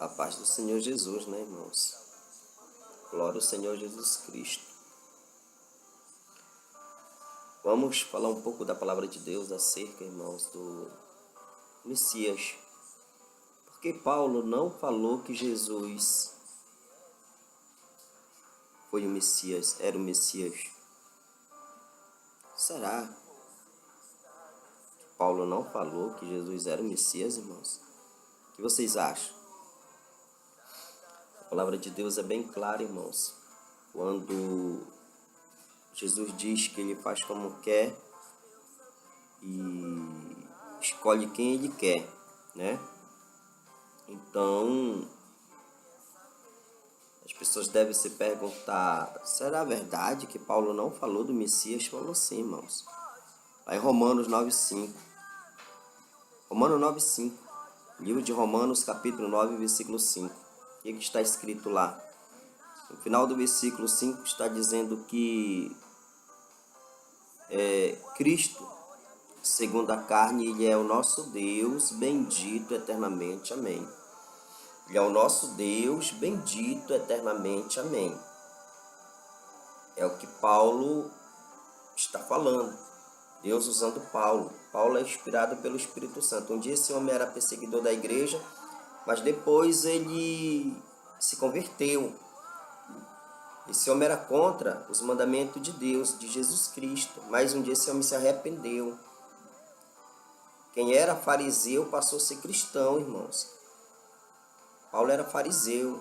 A paz do Senhor Jesus, né, irmãos? Glória ao Senhor Jesus Cristo. Vamos falar um pouco da palavra de Deus acerca, irmãos, do Messias. Porque Paulo não falou que Jesus foi o Messias, era o Messias. Será que Paulo não falou que Jesus era o Messias, irmãos? O que vocês acham? A palavra de Deus é bem clara, irmãos. Quando Jesus diz que ele faz como quer e escolhe quem ele quer, né? Então, as pessoas devem se perguntar, será verdade que Paulo não falou do Messias? Falou sim, irmãos. Lá em Romanos 9:5. Romanos 9:5. Livro de Romanos, capítulo 9, versículo 5. O que está escrito lá? No final do versículo 5 está dizendo que Cristo, segundo a carne, ele é o nosso Deus, bendito eternamente, amém. Ele é o nosso Deus, bendito eternamente, amém. É o que Paulo está falando. Deus usando Paulo. Paulo é inspirado pelo Espírito Santo. Um dia esse homem era perseguidor da igreja, mas depois ele se converteu. Esse homem era contra os mandamentos de Deus, de Jesus Cristo. Mas um dia esse homem se arrependeu. Quem era fariseu passou a ser cristão, irmãos. Paulo era fariseu.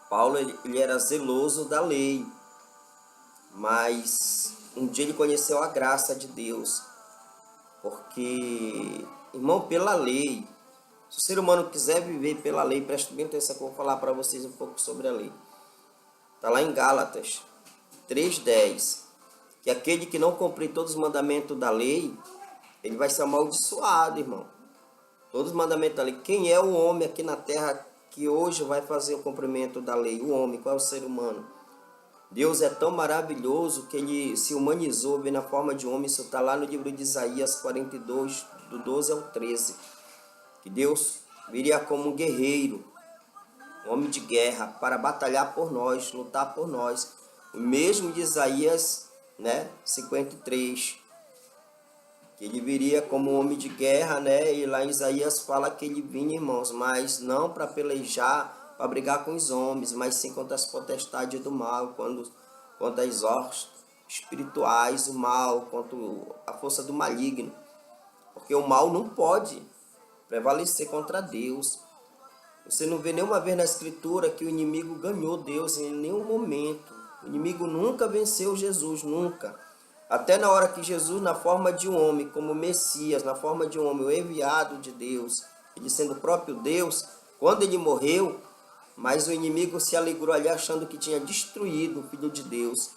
Paulo ele era zeloso da lei. Mas um dia ele conheceu a graça de Deus. Porque, irmão, pela lei, se o ser humano quiser viver pela lei, preste bem atenção que eu vou falar para vocês um pouco sobre a lei. Está lá em Gálatas 3:10, que aquele que não cumprir todos os mandamentos da lei, ele vai ser amaldiçoado, irmão. Todos os mandamentos da lei. Quem é o homem aqui na terra que hoje vai fazer o cumprimento da lei? O homem, qual é o ser humano? Deus é tão maravilhoso que ele se humanizou, veio na forma de homem. Isso está lá no livro de Isaías 42, do 12 ao 13. Que Deus viria como um guerreiro, um homem de guerra, para batalhar por nós, lutar por nós. O mesmo de Isaías, 53, que ele viria como um homem de guerra, e lá em Isaías fala que ele vinha, irmãos, mas não para pelejar, para brigar com os homens, mas sim contra as potestades do mal, contra as hostes espirituais, o mal, contra a força do maligno. Porque o mal não pode prevalecer contra Deus. Você não vê nenhuma vez na Escritura que o inimigo ganhou Deus em nenhum momento. O inimigo nunca venceu Jesus, nunca. Até na hora que Jesus, na forma de um homem, como Messias, na forma de um homem, o enviado de Deus, ele sendo o próprio Deus, quando ele morreu, mas o inimigo se alegrou ali achando que tinha destruído o Filho de Deus,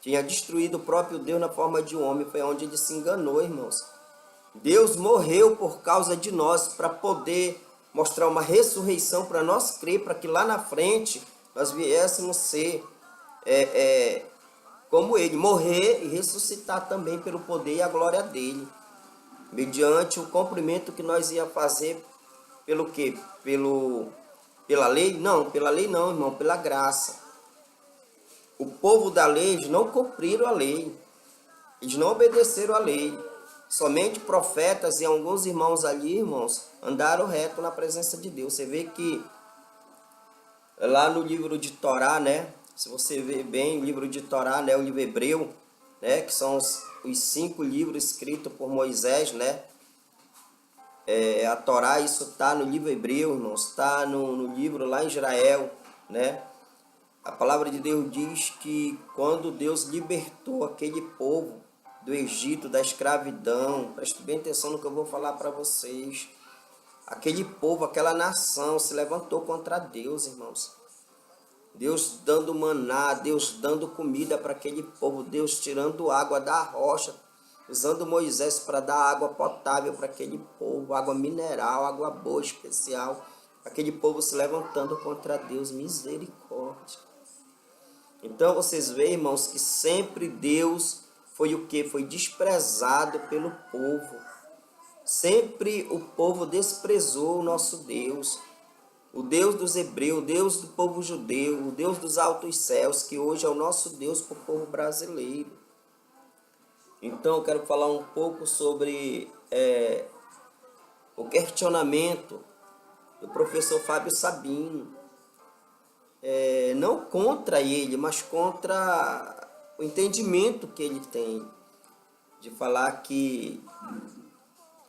tinha destruído o próprio Deus na forma de um homem, foi onde ele se enganou, irmãos. Deus morreu por causa de nós, para poder mostrar uma ressurreição para nós crer, para que lá na frente nós viéssemos ser como ele, morrer e ressuscitar também pelo poder e a glória dele, mediante o cumprimento que nós ia fazer pelo quê? Pela lei? Não, pela lei não, irmão, pela graça. O povo da lei, eles não cumpriram a lei, eles não obedeceram a lei. Somente profetas e alguns irmãos ali, irmãos, andaram reto na presença de Deus. Você vê que lá no livro de Torá, se você ver bem o livro de Torá, o livro hebreu, que são os 5 livros escritos por Moisés, a Torá, isso está no livro hebreu, irmãos, está no livro lá em Israel, A palavra de Deus diz que quando Deus libertou aquele povo do Egito, da escravidão, preste bem atenção no que eu vou falar para vocês, aquele povo, aquela nação se levantou contra Deus, irmãos. Deus dando maná, Deus dando comida para aquele povo, Deus tirando água da rocha, usando Moisés para dar água potável para aquele povo, água mineral, água boa, especial. Aquele povo se levantando contra Deus, misericórdia. Então vocês veem, irmãos, que sempre Deus foi o que? Foi desprezado pelo povo. Sempre o povo desprezou o nosso Deus. o Deus dos hebreus, o Deus do povo judeu, o Deus dos altos céus, que hoje é o nosso Deus para o povo brasileiro. Então eu quero falar um pouco sobre o questionamento do professor Fábio Sabino. Não contra ele, mas contra o entendimento que ele tem de falar que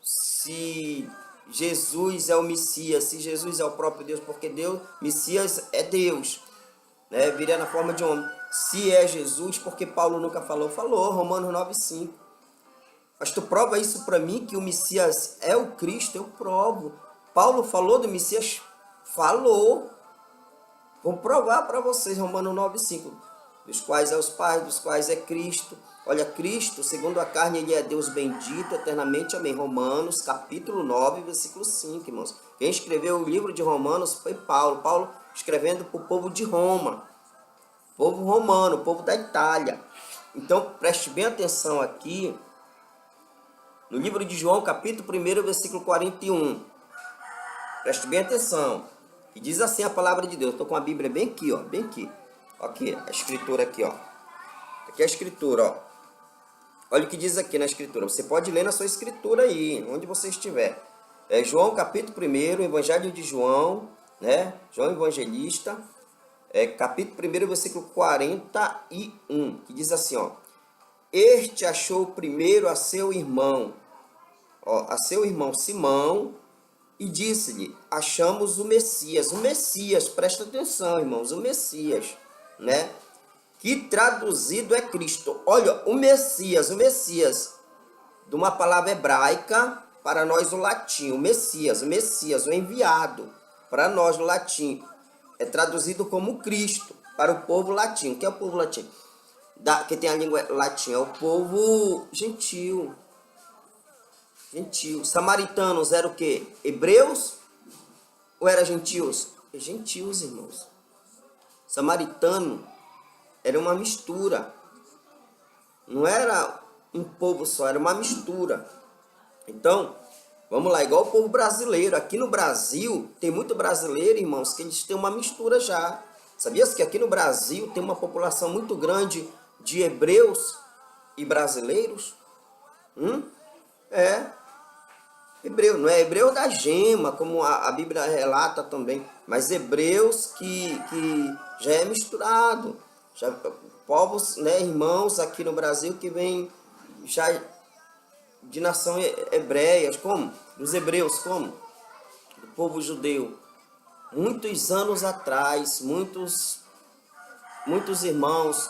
se Jesus é o Messias, se Jesus é o próprio Deus, porque Deus, Messias é Deus, né? Viria na forma de homem. Se é Jesus, porque Paulo nunca falou, Romanos 9,5. Mas tu prova isso para mim, que o Messias é o Cristo? Eu provo. Paulo falou do Messias? Falou. Vou provar para vocês, Romanos 9,5. Dos quais é os pais, dos quais é Cristo. Olha, Cristo, segundo a carne, ele é Deus bendito eternamente, amém. Romanos, capítulo 9, versículo 5, irmãos. Quem escreveu o livro de Romanos foi Paulo. Paulo escrevendo para o povo de Roma. Povo romano, povo da Itália. Então, preste bem atenção aqui. No livro de João, capítulo 1, versículo 41. Preste bem atenção. E diz assim a palavra de Deus. Estou com a Bíblia bem aqui, ó. Bem aqui. Aqui, a escritura aqui, ó. Aqui é a escritura, ó. Olha o que diz aqui na escritura. Você pode ler na sua escritura aí, onde você estiver. João, capítulo 1, Evangelho de João, né? João Evangelista, capítulo 1, versículo 41, que diz assim, ó. Este achou primeiro a seu irmão, a seu irmão Simão, e disse-lhe, achamos o Messias, presta atenção, irmãos, o Messias, né? Que traduzido é Cristo. Olha, o Messias, de uma palavra hebraica, para nós o latim, o Messias, o enviado, para nós o latim, é traduzido como Cristo, para o povo latino. O que é o povo latino? Que tem a língua latina, é o povo gentil. Samaritanos eram o quê? Hebreus ou eram gentios? Gentios, irmãos. Samaritano era uma mistura. Não era um povo só, era uma mistura. Então, vamos lá, igual o povo brasileiro. Aqui no Brasil, tem muito brasileiro, irmãos, que eles têm uma mistura já. Sabias que aqui no Brasil tem uma população muito grande de hebreus e brasileiros? Hebreu, não é hebreu da gema, como a Bíblia relata também, mas hebreus que já é misturado. Já, povos, né, irmãos aqui no Brasil que vêm já de nação hebreia, como? Dos hebreus, como? Do povo judeu. Muitos anos atrás, muitos irmãos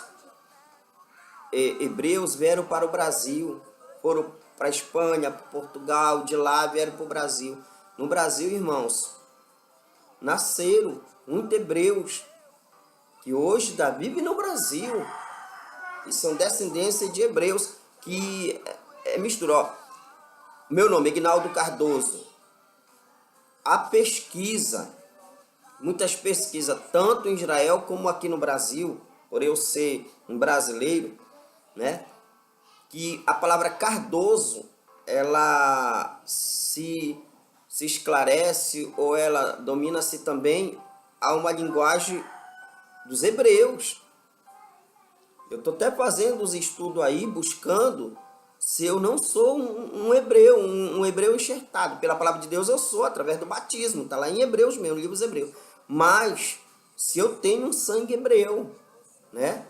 hebreus vieram para o Brasil, foram para a Espanha, para Portugal, de lá vieram para o Brasil. No Brasil, irmãos, nasceram muitos hebreus, que hoje vivem no Brasil, e são descendência de hebreus, que misturou. Meu nome é Ignaldo Cardoso. A pesquisa, muitas pesquisas, tanto em Israel como aqui no Brasil, por eu ser um brasileiro, né? Que a palavra Cardoso, ela se esclarece, ou ela domina-se também a uma linguagem dos hebreus. Eu estou até fazendo os estudos aí, buscando se eu não sou um hebreu, um hebreu enxertado. Pela palavra de Deus eu sou, através do batismo. Está lá em Hebreus mesmo, no livro dos Hebreus. Mas, se eu tenho um sangue hebreu, né?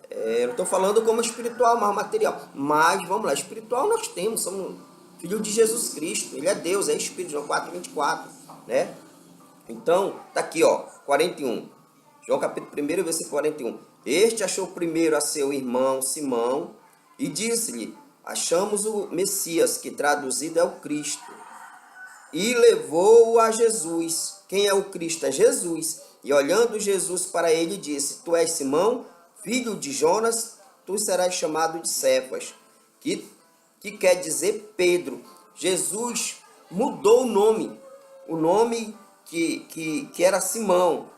Eu estou falando como espiritual, mas material. Mas, vamos lá, espiritual nós temos, somos filhos de Jesus Cristo. Ele é Deus, é Espírito, João 4,24, né? Então, tá aqui, ó, 41. João capítulo 1, versículo 41. Este achou primeiro a seu irmão Simão e disse-lhe, achamos o Messias, que traduzido é o Cristo. E levou-o a Jesus. Quem é o Cristo? É Jesus. E olhando Jesus para ele, disse, tu és Simão, filho de Jonas, tu serás chamado de Cefas, que quer dizer Pedro. Jesus mudou o nome que era Simão,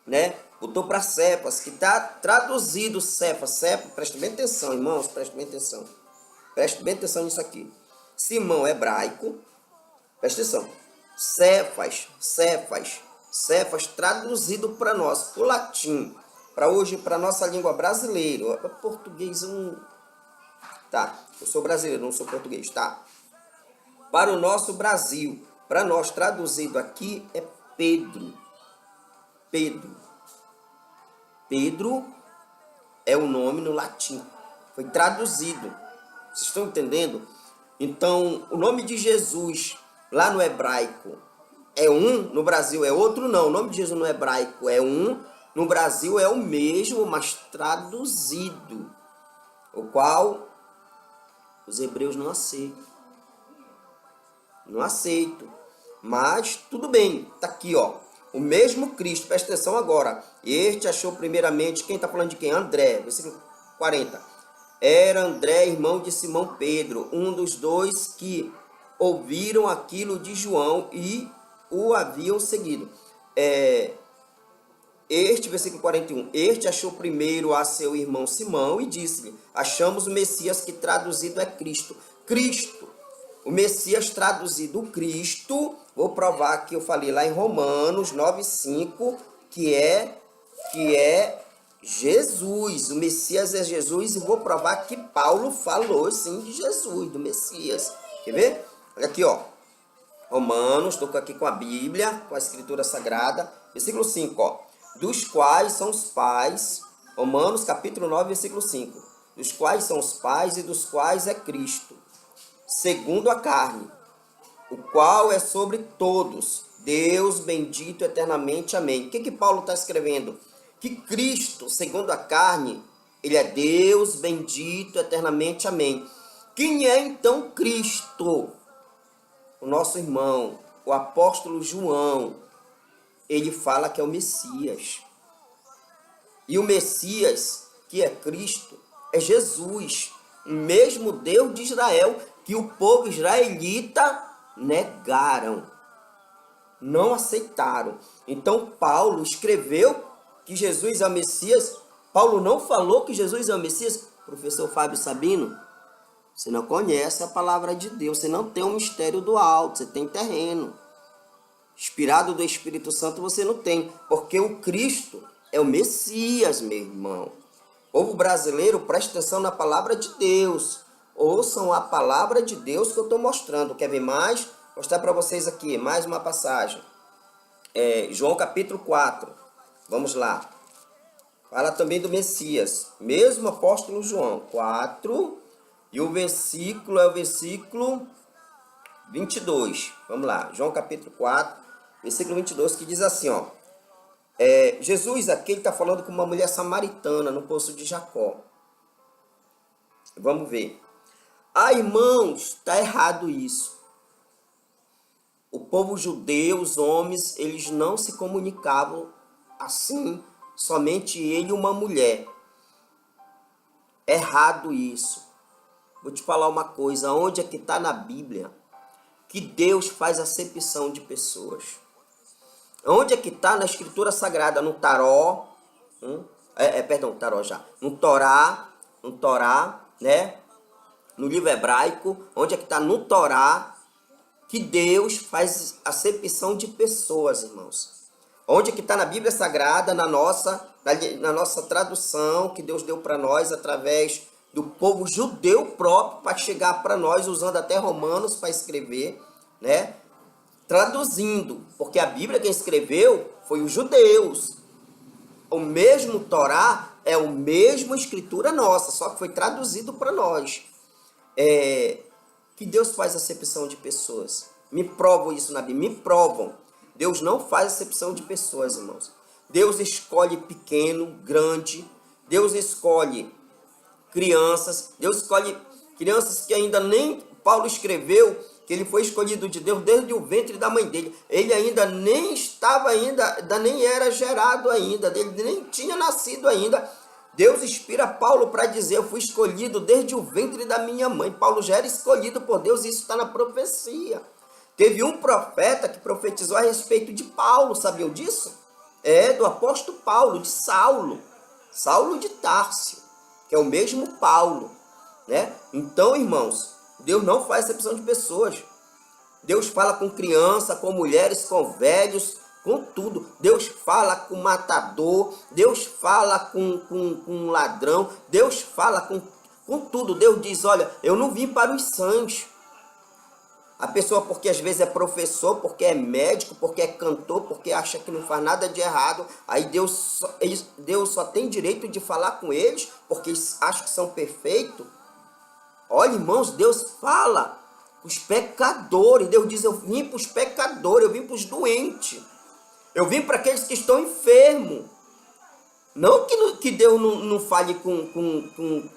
né? Botou para Cefas, que está traduzido Cefas, presta bem atenção, irmãos, presta bem atenção nisso aqui. Simão hebraico, presta atenção, Cefas, traduzido para nós, para o latim, para hoje, para nossa língua brasileira. Português, tá, eu sou brasileiro, não sou português, tá? Para o nosso Brasil, para nós traduzido aqui é Pedro. Pedro é o nome no latim, foi traduzido. Vocês estão entendendo? Então, o nome de Jesus lá no hebraico é um, no Brasil é outro, não. O nome de Jesus no hebraico é um, no Brasil é o mesmo, mas traduzido, o qual os hebreus não aceitam. Não aceito. Mas tudo bem, tá aqui, ó. O mesmo Cristo, presta atenção agora. Este achou primeiramente, quem está falando de quem? André, versículo 40. Era André, irmão de Simão Pedro, um dos dois que ouviram aquilo de João e o haviam seguido. Este, versículo 41, este achou primeiro a seu irmão Simão e disse-lhe, achamos o Messias, que traduzido é Cristo. Cristo, o Messias traduzido Cristo, vou provar que eu falei lá em Romanos 9,5, que é Jesus. O Messias é Jesus e vou provar que Paulo falou sim de Jesus, do Messias. Quer ver? Olha aqui, ó. Romanos, estou aqui com a Bíblia, com a Escritura Sagrada, versículo 5, ó. Dos quais são os pais, Romanos capítulo 9, versículo 5. Dos quais são os pais e dos quais é Cristo, segundo a carne, o qual é sobre todos, Deus bendito eternamente, amém. O que Paulo está escrevendo? Que Cristo, segundo a carne, ele é Deus bendito eternamente, amém. Quem é então Cristo? O nosso irmão, o apóstolo João, ele fala que é o Messias. E o Messias, que é Cristo, é Jesus, o mesmo Deus de Israel, que o povo israelita negaram, não aceitaram. Então Paulo escreveu que Jesus é o Messias. Paulo não falou que Jesus é o Messias. Professor Fábio Sabino, você não conhece a palavra de Deus, você não tem o mistério do alto, você tem terreno. Inspirado do Espírito Santo você não tem, porque o Cristo é o Messias, meu irmão. O povo brasileiro, presta atenção na palavra de Deus. Ouçam a palavra de Deus que eu estou mostrando. Quer ver mais? Vou mostrar para vocês aqui, mais uma passagem. João capítulo 4. Vamos lá. Fala também do Messias. Mesmo apóstolo João 4. E o versículo é o versículo 22. Vamos lá. João capítulo 4, versículo 22, que diz assim, ó. Jesus aqui está falando com uma mulher samaritana no poço de Jacó. Vamos ver. Irmãos, está errado isso. O povo judeu, os homens, eles não se comunicavam assim, somente ele e uma mulher. Errado isso. Vou te falar uma coisa, onde é que está na Bíblia que Deus faz acepção de pessoas? Onde é que está na Escritura Sagrada? No Taró, Taró já. No Torá, né? No livro hebraico, onde é que está no Torá que Deus faz acepção de pessoas, irmãos? Onde é que está na Bíblia Sagrada, na nossa tradução que Deus deu para nós através do povo judeu próprio para chegar para nós, usando até Romanos para escrever, né? Traduzindo, porque a Bíblia quem escreveu foi os judeus. O mesmo Torá é a mesma escritura nossa, só que foi traduzido para nós. Que Deus faz acepção de pessoas. Me provam isso na Bíblia, me provam. Deus não faz acepção de pessoas, irmãos. Deus escolhe pequeno, grande. Deus escolhe crianças. Deus escolhe crianças que ainda nem Paulo escreveu, que ele foi escolhido de Deus desde o ventre da mãe dele. Ele ainda nem estava ainda nem era gerado ainda, ele nem tinha nascido ainda. Deus inspira Paulo para dizer, eu fui escolhido desde o ventre da minha mãe. Paulo já era escolhido por Deus e isso está na profecia. Teve um profeta que profetizou a respeito de Paulo, sabiam disso? Do apóstolo Paulo, de Saulo de Tárcio, que é o mesmo Paulo, né? Então, irmãos, Deus não faz acepção de pessoas. Deus fala com criança, com mulheres, com velhos, com tudo. Deus fala com matador, Deus fala com ladrão, Deus fala com tudo. Deus diz, olha, eu não vim para os sãos. A pessoa, porque às vezes é professor, porque é médico, porque é cantor, porque acha que não faz nada de errado, aí Deus só tem direito de falar com eles, porque eles acham que são perfeitos. Olha, irmãos, Deus fala com os pecadores. Deus diz, eu vim para os pecadores, eu vim para os doentes, eu vim para aqueles que estão enfermos. Não que Deus não fale com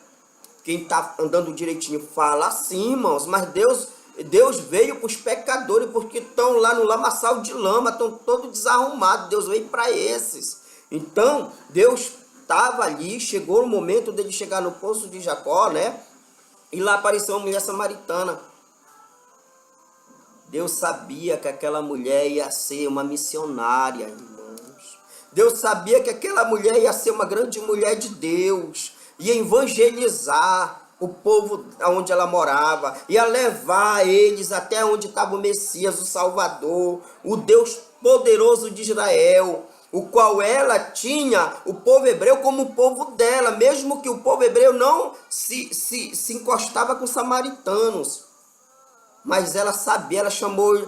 quem está andando direitinho, fala assim, irmãos, mas Deus veio para os pecadores, porque estão lá no lamaçal de lama, estão todos desarrumados. Deus veio para esses. Então, Deus estava ali, chegou o momento dele chegar no poço de Jacó, né? E lá apareceu uma mulher samaritana. Deus sabia que aquela mulher ia ser uma missionária, irmãos. Deus sabia que aquela mulher ia ser uma grande mulher de Deus, ia evangelizar o povo onde ela morava, ia levar eles até onde estava o Messias, o Salvador, o Deus poderoso de Israel, o qual ela tinha o povo hebreu como o povo dela, mesmo que o povo hebreu não se encostava com os samaritanos. Mas ela sabia, ela chamou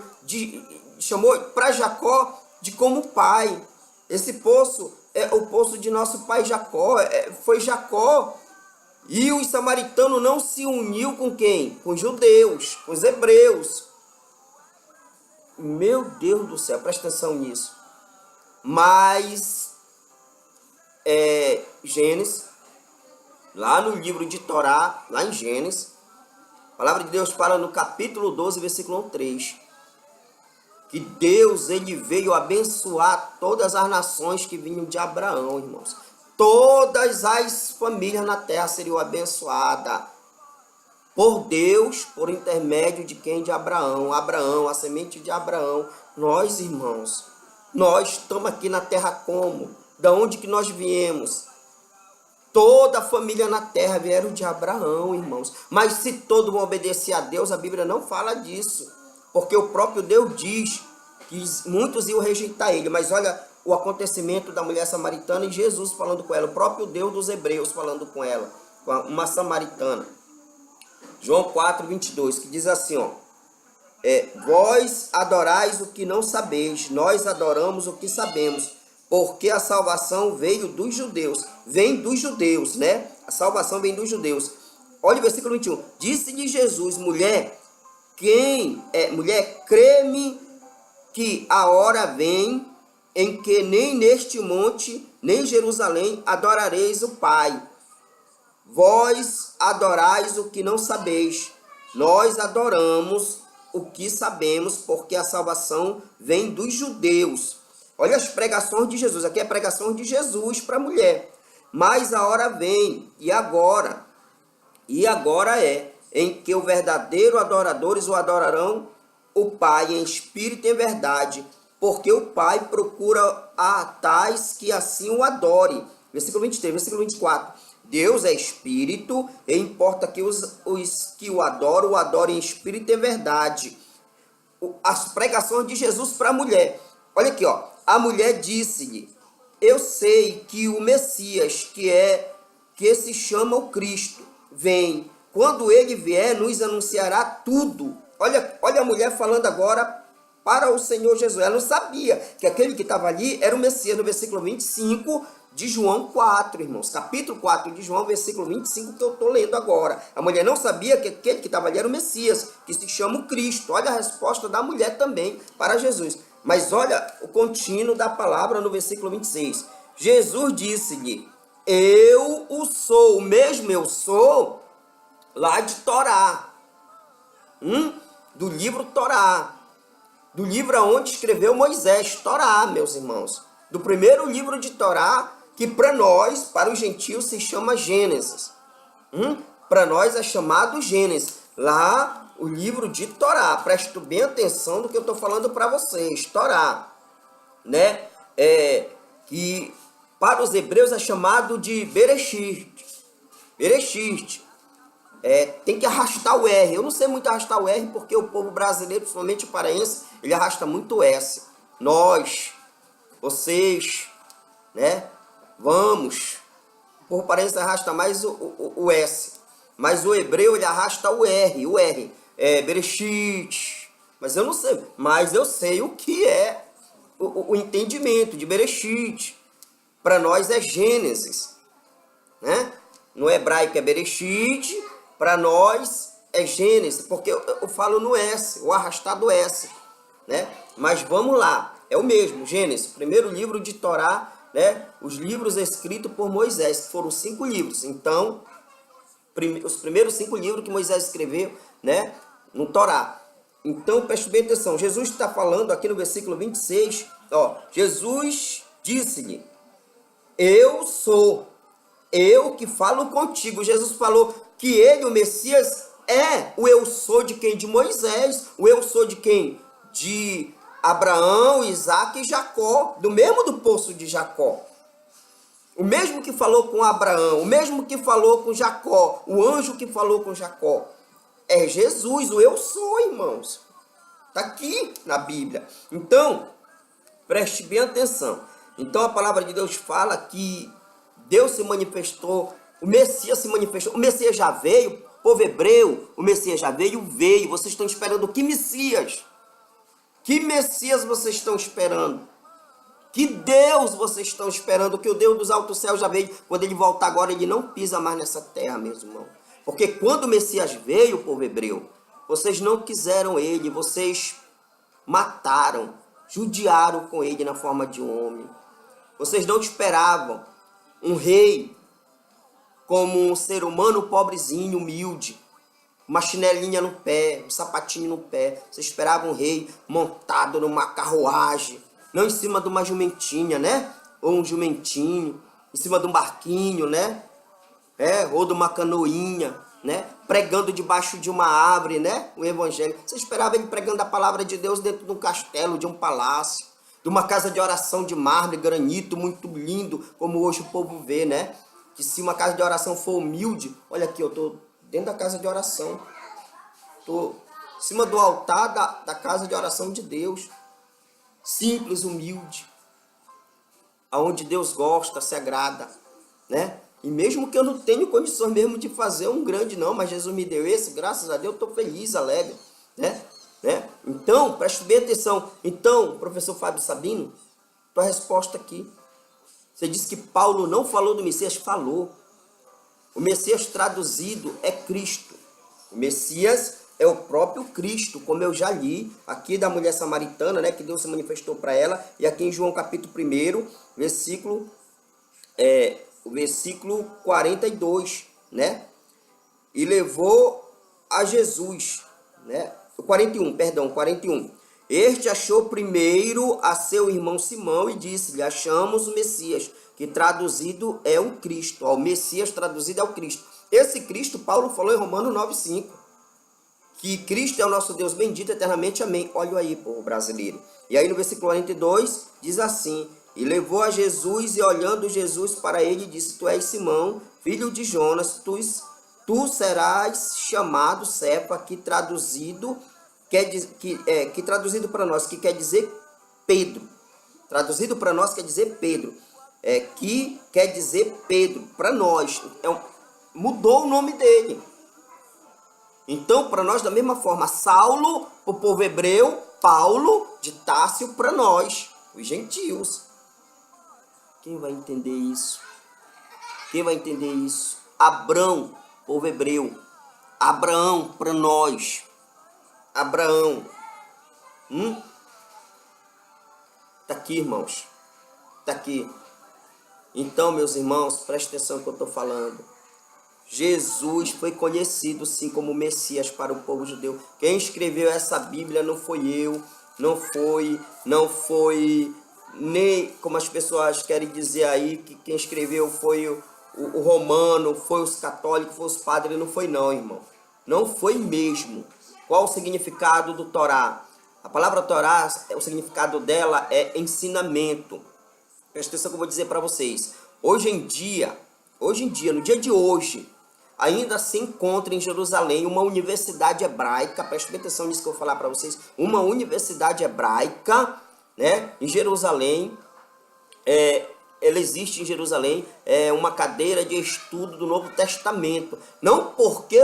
para Jacó de como pai. Esse poço é o poço de nosso pai Jacó, foi Jacó. E os samaritanos não se uniu com quem? Com os judeus, com os hebreus. Meu Deus do céu, presta atenção nisso. Mas, Gênesis, lá no livro de Torá, lá em Gênesis, a palavra de Deus fala no capítulo 12, versículo 3, que Deus, ele veio abençoar todas as nações que vinham de Abraão, irmãos. Todas as famílias na terra seriam abençoadas por Deus, por intermédio de quem? De Abraão. Abraão, a semente de Abraão. Nós, irmãos, nós estamos aqui na terra como? Da onde que nós viemos? Toda a família na terra vieram de Abraão, irmãos. Mas se todo mundo obedecer a Deus, a Bíblia não fala disso. Porque o próprio Deus diz que muitos iam rejeitar ele. Mas olha o acontecimento da mulher samaritana e Jesus falando com ela. O próprio Deus dos hebreus falando com ela. Com uma samaritana. João 4, 22, que diz assim, ó. Vós adorais o que não sabeis, nós adoramos o que sabemos, porque a salvação veio dos judeus. Vem dos judeus, né? A salvação vem dos judeus. Olha o versículo 21. Disse-lhe Jesus, mulher, crê-me que a hora vem em que nem neste monte, nem em Jerusalém adorareis o Pai. Vós adorais o que não sabeis, nós adoramos o que sabemos, porque a salvação vem dos judeus. Olha as pregações de Jesus, aqui é a pregação de Jesus para a mulher. Mas a hora vem, e agora é, em que os verdadeiros adoradores o adorarão o Pai em espírito e em verdade, porque o Pai procura a tais que assim o adore. Versículo 23, versículo 24. Deus é espírito, e importa que os que o adorem em espírito e em verdade. As pregações de Jesus para a mulher. Olha aqui, ó. A mulher disse-lhe, eu sei que o Messias, que se chama o Cristo, vem. Quando ele vier, nos anunciará tudo. Olha a mulher falando agora para o Senhor Jesus. Ela não sabia que aquele que estava ali era o Messias, no versículo 25 de João 4, irmãos. Capítulo 4 de João, versículo 25, que eu estou lendo agora. A mulher não sabia que aquele que estava ali era o Messias, que se chama o Cristo. Olha a resposta da mulher também para Jesus. Mas olha o contínuo da palavra no versículo 26. Jesus disse-lhe, eu o sou, o mesmo eu sou, lá de Torá. Do livro Torá. Do livro onde escreveu Moisés, Torá, meus irmãos. Do primeiro livro de Torá, que para nós, para os gentios, se chama Gênesis. Para nós é chamado Gênesis. Lá, o livro de Torá. Preste bem atenção no que eu estou falando para vocês. Torá. Né? Que para os hebreus é chamado de Bereshit. Bereshit. tem que arrastar o R. Eu não sei muito arrastar o R, porque o povo brasileiro, principalmente o paraense, ele arrasta muito o S. Nós, vocês, né? Vamos. O povo paraense arrasta mais o S. Mas o hebreu, ele arrasta o R. O R. Bereshit. Mas eu não sei. Mas eu sei o que é o entendimento de Bereshit. Para nós é Gênesis, né? No hebraico é Bereshit, para nós é Gênesis, porque eu falo no S, o arrastado S, né? Mas vamos lá, é o mesmo, Gênesis, primeiro livro de Torá, né? Os livros escritos por Moisés, que foram 5 livros. Então, os primeiros 5 livros que Moisés escreveu, né? No Torá. Então, preste bem atenção, Jesus está falando aqui no versículo 26, ó, Jesus disse-lhe: eu sou, eu que falo contigo. Jesus falou que ele, o Messias, é o eu sou de quem? De Moisés. O eu sou de quem? De Abraão, Isaac e Jacó, do mesmo do poço de Jacó. O mesmo que falou com Abraão, o mesmo que falou com Jacó, o anjo que falou com Jacó. É Jesus, o eu sou, irmãos. Está aqui na Bíblia. Então, preste bem atenção. Então a palavra de Deus fala que Deus se manifestou, o Messias se manifestou, o Messias já veio, povo hebreu, o Messias já veio. Vocês estão esperando que Messias? Que Messias vocês estão esperando? Que Deus vocês estão esperando? Que o Deus dos altos céus já veio. Quando ele voltar agora, ele não pisa mais nessa terra, meus irmãos. Porque quando o Messias veio, povo hebreu, vocês não quiseram ele, vocês mataram, judiaram com ele na forma de um homem. Vocês não esperavam um rei como um ser humano pobrezinho, humilde, uma chinelinha no pé, um sapatinho no pé. Vocês esperavam um rei montado numa carruagem, não em cima de uma jumentinha, né? Ou um jumentinho, em cima de um barquinho, né? Ou de uma canoinha, né? Pregando debaixo de uma árvore, né? O evangelho. Você esperava ele pregando a palavra de Deus dentro de um castelo, de um palácio, de uma casa de oração de mármore, granito, muito lindo, como hoje o povo vê, né? Que se uma casa de oração for humilde, olha aqui, eu tô dentro da casa de oração. Tô em cima do altar da casa de oração de Deus. Simples, humilde. Aonde Deus gosta, se agrada, né? E mesmo que eu não tenha condições mesmo de fazer um grande não, mas Jesus me deu esse, graças a Deus, eu estou feliz, alegre, né? Então, preste bem atenção. Então, professor Fábio Sabino, tua resposta aqui. Você disse que Paulo não falou do Messias, falou. O Messias traduzido é Cristo. O Messias é o próprio Cristo, como eu já li aqui da mulher samaritana, né, que Deus se manifestou para ela, e aqui em João capítulo 1, o versículo 42, né? E levou a Jesus, né? 41. Este achou primeiro a seu irmão Simão e disse-lhe: achamos o Messias, que traduzido é o Cristo. O Messias traduzido é o Cristo. Esse Cristo, Paulo falou em Romanos 9,5. Que Cristo é o nosso Deus bendito eternamente, amém. Olha aí, povo brasileiro. E aí no versículo 42 diz assim: e levou a Jesus, e olhando Jesus para ele, disse: tu és Simão, filho de Jonas, tu serás chamado Cefa, que traduzido para nós, que quer dizer Pedro. Traduzido para nós quer dizer Pedro. Que quer dizer Pedro, para nós. Mudou o nome dele. Então, para nós, da mesma forma, Saulo, o povo hebreu, Paulo de Társio, para nós, os gentios. Quem vai entender isso? Quem vai entender isso? Abrão, povo hebreu. Abraão, para nós. Abraão. Tá aqui, irmãos. Tá aqui. Então, meus irmãos, preste atenção no que eu estou falando. Jesus foi conhecido sim como Messias para o povo judeu. Quem escreveu essa Bíblia não foi eu, não foi nem como as pessoas querem dizer aí, que quem escreveu foi o romano, foi os católicos, foi os padres, não foi não, irmão. Não foi mesmo. Qual o significado do Torá? A palavra Torá, o significado dela é ensinamento. Presta atenção que eu vou dizer para vocês. Hoje em dia, no dia de hoje, ainda se encontra em Jerusalém uma universidade hebraica, preste bem atenção nisso que eu vou falar para vocês, uma universidade hebraica, né, em Jerusalém. Ela existe em Jerusalém, uma cadeira de estudo do Novo Testamento, não porque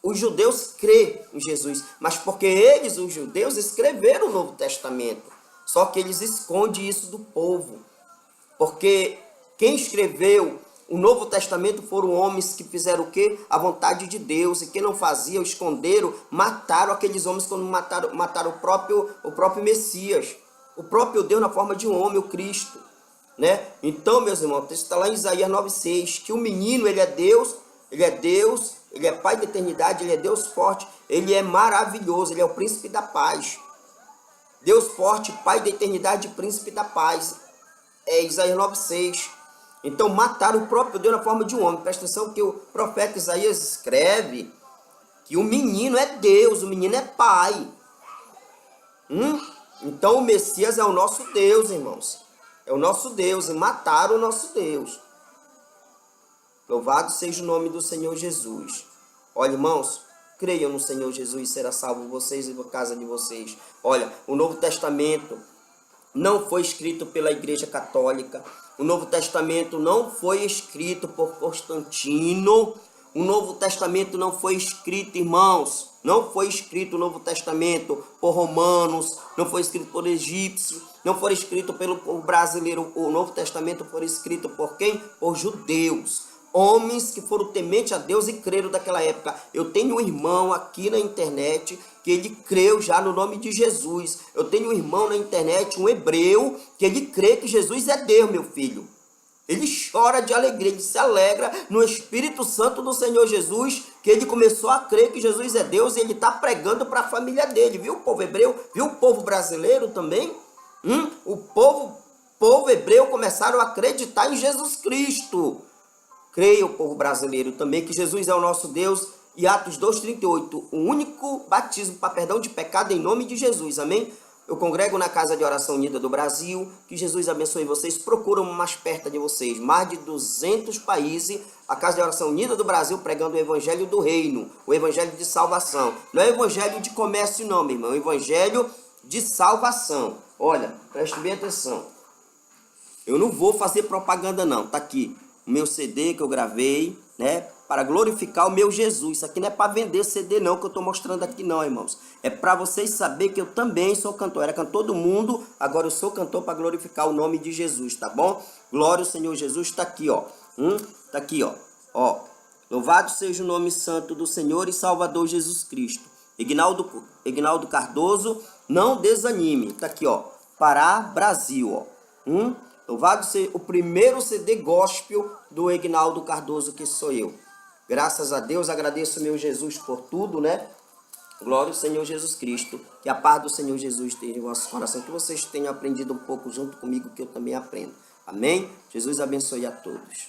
os judeus crêem em Jesus, mas porque eles, os judeus, escreveram o Novo Testamento, só que eles escondem isso do povo, porque quem escreveu o Novo Testamento foram homens que fizeram o quê? A vontade de Deus. E quem não fazia, esconderam, mataram aqueles homens quando mataram o próprio Messias. O próprio Deus na forma de um homem, o Cristo. Né? Então, meus irmãos, está lá em Isaías 9,6, que o menino, ele é Deus, ele é Pai da eternidade, ele é Deus forte, ele é maravilhoso, ele é o príncipe da paz. Deus forte, Pai da eternidade, príncipe da paz. É Isaías 9,6. Então mataram o próprio Deus na forma de um homem. Presta atenção que o profeta Isaías escreve que o menino é Deus, o menino é Pai. Então o Messias é o nosso Deus, irmãos. É o nosso Deus, e mataram o nosso Deus. Louvado seja o nome do Senhor Jesus. Olha, irmãos, creiam no Senhor Jesus, será salvo vocês e a casa de vocês. Olha, o Novo Testamento não foi escrito pela Igreja Católica. O Novo Testamento não foi escrito por Constantino. O Novo Testamento não foi escrito, irmãos, não foi escrito o Novo Testamento por romanos, não foi escrito por egípcios, não foi escrito pelo povo brasileiro. O Novo Testamento foi escrito por quem? Por judeus. Homens que foram tementes a Deus e creram daquela época. Eu tenho um irmão aqui na internet que ele creu já no nome de Jesus. Eu tenho um irmão na internet, um hebreu, que ele crê que Jesus é Deus, meu filho. Ele chora de alegria, ele se alegra no Espírito Santo do Senhor Jesus, que ele começou a crer que Jesus é Deus e ele está pregando para a família dele. Viu o povo hebreu? Viu o povo brasileiro também? O povo hebreu começaram a acreditar em Jesus Cristo. Creia o povo brasileiro também que Jesus é o nosso Deus. E Atos 2,38, o único batismo para perdão de pecado em nome de Jesus, amém? Eu congrego na Casa de Oração Unida do Brasil, que Jesus abençoe vocês, procuram mais perto de vocês, mais de 200 países, a Casa de Oração Unida do Brasil pregando o Evangelho do Reino, o Evangelho de salvação. Não é Evangelho de comércio não, meu irmão, é o Evangelho de salvação. Olha, preste bem atenção, eu não vou fazer propaganda não, tá aqui o meu CD que eu gravei, né? Para glorificar o meu Jesus. Isso aqui não é para vender CD não, que eu estou mostrando aqui não, irmãos. É para vocês saberem que eu também sou cantor. Era cantor do mundo, agora eu sou cantor para glorificar o nome de Jesus, tá bom? Glória ao Senhor Jesus, está aqui, ó. Tá aqui, ó. Louvado seja o nome santo do Senhor e Salvador Jesus Cristo. Ignaldo Cardoso, não desanime. Tá aqui, ó. Pará, Brasil, ó. Louvado seja o primeiro CD gospel do Ignaldo Cardoso, que sou eu. Graças a Deus, agradeço meu Jesus por tudo, né? Glória ao Senhor Jesus Cristo. Que a paz do Senhor Jesus esteja em vosso coração. Que vocês tenham aprendido um pouco junto comigo, que eu também aprendo. Amém? Jesus abençoe a todos.